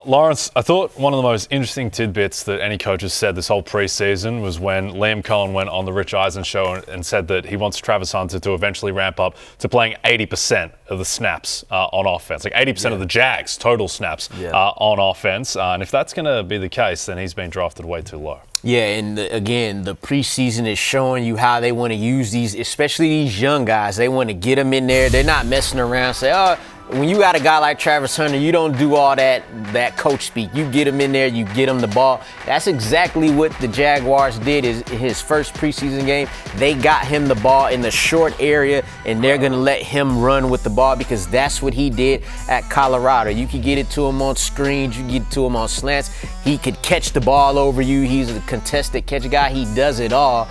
Lawrence, I thought one of the most interesting tidbits that any coach has said this whole preseason was when Liam Coen went on the Rich Eisen show and said that he wants Travis Hunter to eventually ramp up to playing 80% of the snaps on offense, like 80% of the Jags' total snaps on offense. And if that's going to be the case, then he's been drafted way too low. Yeah, and again, the preseason is showing you how they want to use these, especially these young guys. They want to get them in there. They're not messing around, say, oh, when you got a guy like Travis Hunter, you don't do all that coach speak. You get him in there, you get him the ball. That's exactly what the Jaguars did in his first preseason game. They got him the ball in the short area, and they're going to let him run with the ball because that's what he did at Colorado. You could get it to him on screens, you could get it to him on slants. He could catch the ball over you. He's a contested catch guy. He does it all.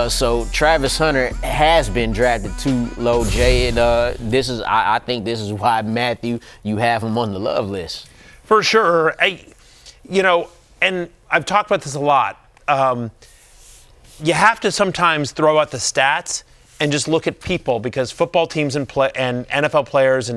So Travis Hunter has been drafted too low, Jay, and I think this is why, Matthew, you have him on the love list. For sure. And I've talked about this a lot. You have to sometimes throw out the stats and just look at people, because football teams and NFL players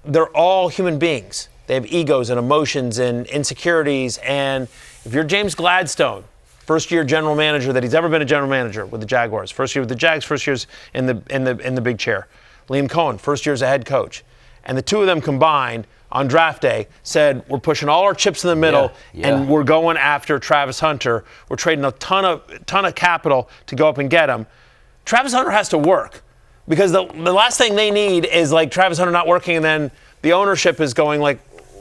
they're all human beings. They have egos and emotions and insecurities. And if you're James Gladstone, first-year general manager that he's ever been a general manager with the Jaguars. First year with the Jags, first year's in the big chair. Liam Coen, first year as a head coach. And the two of them combined on draft day said, we're pushing all our chips in the middle and we're going after Travis Hunter. We're trading a ton of capital to go up and get him. Travis Hunter has to work, because the last thing they need is like Travis Hunter not working, and then the ownership is going like,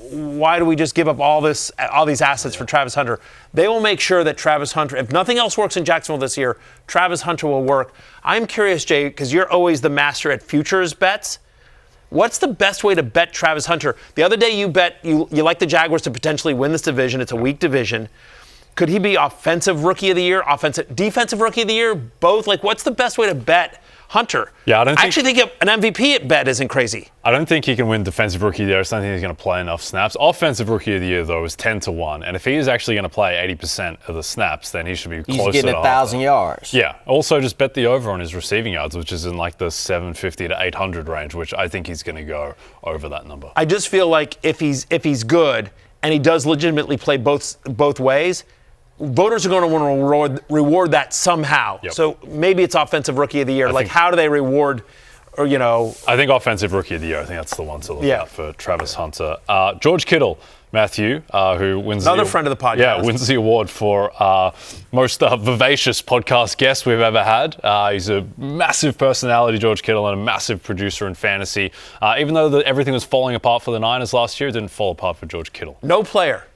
why do we just give up all these assets for Travis Hunter? They will make sure that Travis Hunter, if nothing else works in Jacksonville this year, Travis Hunter will work. I'm curious, Jay, because you're always the master at futures bets. What's the best way to bet Travis Hunter? The other day you bet you like the Jaguars to potentially win this division. It's a weak division. Could he be offensive rookie of the year, defensive rookie of the year, both? Like, what's the best way to bet Hunter? Yeah, I actually think an MVP bet isn't crazy. I don't think he can win defensive rookie of the year. I just don't think he's going to play enough snaps. Offensive rookie of the year, though, is 10-1. And if he is actually going to play 80% of the snaps, then he should be closer to He's getting 1,000 yards. Yeah. Also, just bet the over on his receiving yards, which is in like the 750 to 800 range, which I think he's going to go over that number. I just feel like if he's good and he does legitimately play both ways, voters are going to want to reward that somehow. Yep. So maybe it's offensive rookie of the year. How do they reward, I think offensive rookie of the year, I think that's the one to look at for Travis Hunter. George Kittle, Matthew, who wins another friend of the podcast. Yeah, wins the award for most vivacious podcast guest we've ever had. He's a massive personality, George Kittle, and a massive producer in fantasy. Even though everything was falling apart for the Niners last year, it didn't fall apart for George Kittle. No player,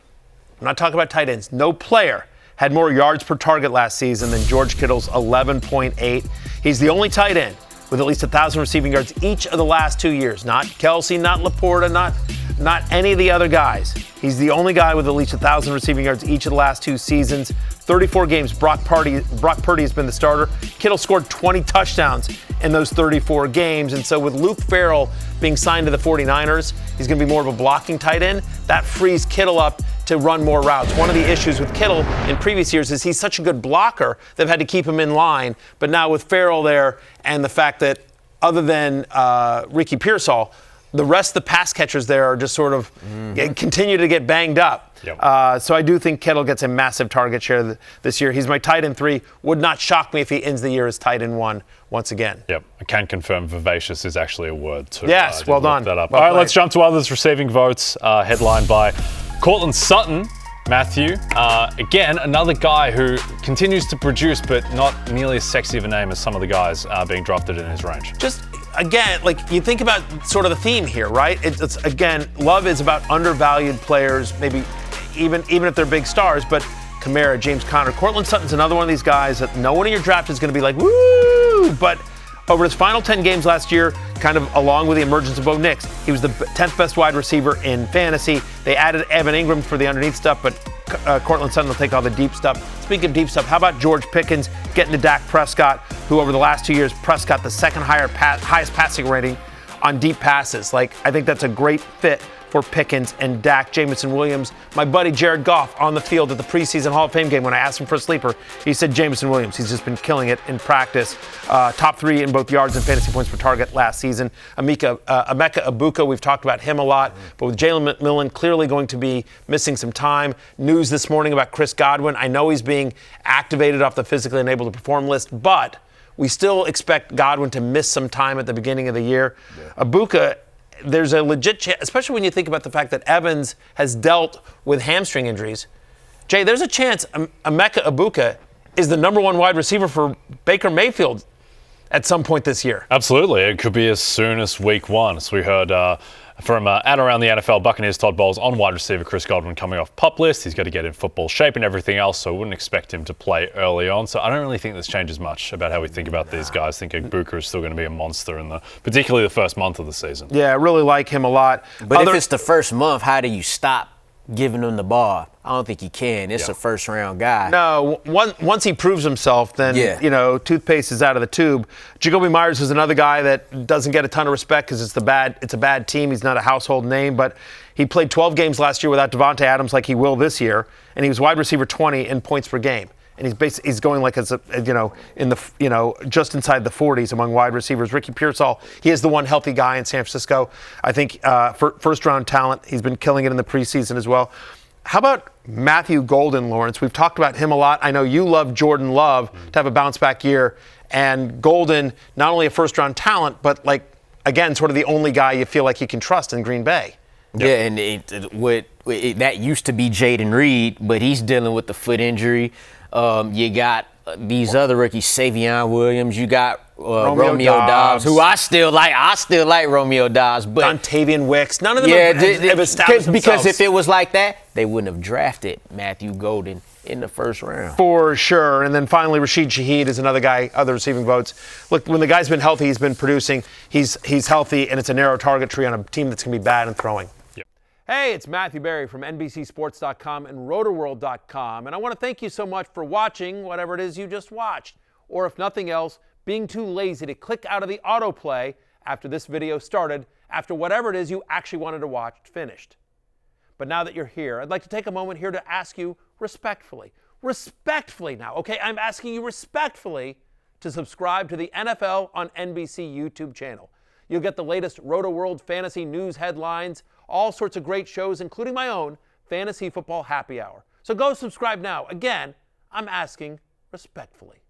I'm not talking about tight ends, no player had more yards per target last season than George Kittle's 11.8. He's the only tight end with at least 1,000 receiving yards each of the last 2 years. Not Kelsey, not Laporta, not any of the other guys. He's the only guy with at least 1,000 receiving yards each of the last 2 seasons. 34 games, Brock Purdy has been the starter. Kittle scored 20 touchdowns in those 34 games. And so with Luke Farrell being signed to the 49ers, he's going to be more of a blocking tight end. That frees Kittle up to run more routes. One of the issues with Kittle in previous years is he's such a good blocker, they've had to keep him in line. But now with Farrell there, and the fact that other than Ricky Pearsall, the rest of the pass catchers there are just sort of continue to get banged up. Yep. So I do think Kittle gets a massive target share this year. He's my tight end 3. Would not shock me if he ends the year as tight end 1 once again. Yep, I can confirm vivacious is actually a word too. Yes, well done. That up. Well All right, played. let's jump to others receiving votes, headlined by Cortland Sutton. Matthew, again, another guy who continues to produce, but not nearly as sexy of a name as some of the guys being drafted in his range. Just, again, you think about sort of the theme here, right? It's again, love is about undervalued players, maybe even if they're big stars, but Kamara, James Conner. Cortland Sutton's another one of these guys that no one in your draft is going to be like, woo! But over his final 10 games last year, kind of along with the emergence of Bo Nix, he was the 10th best wide receiver in fantasy. They added Evan Ingram for the underneath stuff, but Cortland Sutton will take all the deep stuff. Speaking of deep stuff, how about George Pickens getting to Dak Prescott, who over the last 2 years, Prescott the second highest passing rating on deep passes. I think that's a great fit for Pickens and Dak. Jameson Williams, my buddy Jared Goff on the field at the preseason Hall of Fame game. When I asked him for a sleeper, he said Jameson Williams. He's just been killing it in practice. Top 3 in both yards and fantasy points per target last season. Emeka Egbuka, we've talked about him a lot, but with Jalen McMillan clearly going to be missing some time. News this morning about Chris Godwin. I know he's being activated off the physically unable to perform list, but we still expect Godwin to miss some time at the beginning of the year. Yeah. Egbuka, there's a legit chance, especially when you think about the fact that Evans has dealt with hamstring injuries. Jay, there's a chance Emeka Egbuka is the number 1 wide receiver for Baker Mayfield at some point this year. Absolutely. It could be as soon as week 1. So we heard from at around the NFL, Buccaneers Todd Bowles on wide receiver Chris Godwin coming off PUP list. He's got to get in football shape and everything else, so I wouldn't expect him to play early on. So I don't really think this changes much about how we think about these guys. I think Egbuka is still going to be a monster in particularly the first month of the seson. Yeah, I really like him a lot. But if it's the first month, how do you stop giving him the ball? I don't think you can. It's a first-round guy. No, once he proves himself, then, toothpaste is out of the tube. Jacoby Myers is another guy that doesn't get a ton of respect because it's a bad team. He's not a household name, but he played 12 games last year without Devontae Adams like he will this year, and he was wide receiver 20 in points per game. And he's going like just inside the 40s among wide receivers. Ricky Pearsall, he is the one healthy guy in San Francisco. I think for first-round talent, he's been killing it in the preseason as well. How about Matthew Golden, Lawrence? We've talked about him a lot. I know you love Jordan Love to have a bounce-back year. And Golden, not only a first-round talent, but, again, sort of the only guy you feel like you can trust in Green Bay. Yeah, and that used to be Jaden Reed, but he's dealing with the foot injury. You got these other rookies, Savion Williams. You got Romeo Doubs, who I still like. I still like Romeo Doubs. But Dontavian Wicks. None of them have established themselves. Because if it was like that, they wouldn't have drafted Matthew Golden in the first round. For sure. And then finally, Rashid Shaheed is another guy, other receiving votes. Look, when the guy's been healthy, he's been producing. He's healthy, and it's a narrow target tree on a team that's going to be bad in throwing. Hey, it's Matthew Berry from NBCSports.com and Rotorworld.com, and I want to thank you so much for watching whatever it is you just watched, or if nothing else, being too lazy to click out of the autoplay after this video started, after whatever it is you actually wanted to watch finished. But now that you're here, I'd like to take a moment here to ask you respectfully now, okay? I'm asking you respectfully to subscribe to the NFL on NBC YouTube channel. You'll get the latest Roto-World fantasy news headlines, all sorts of great shows, including my own Fantasy Football Happy Hour. So go subscribe now. Again, I'm asking respectfully.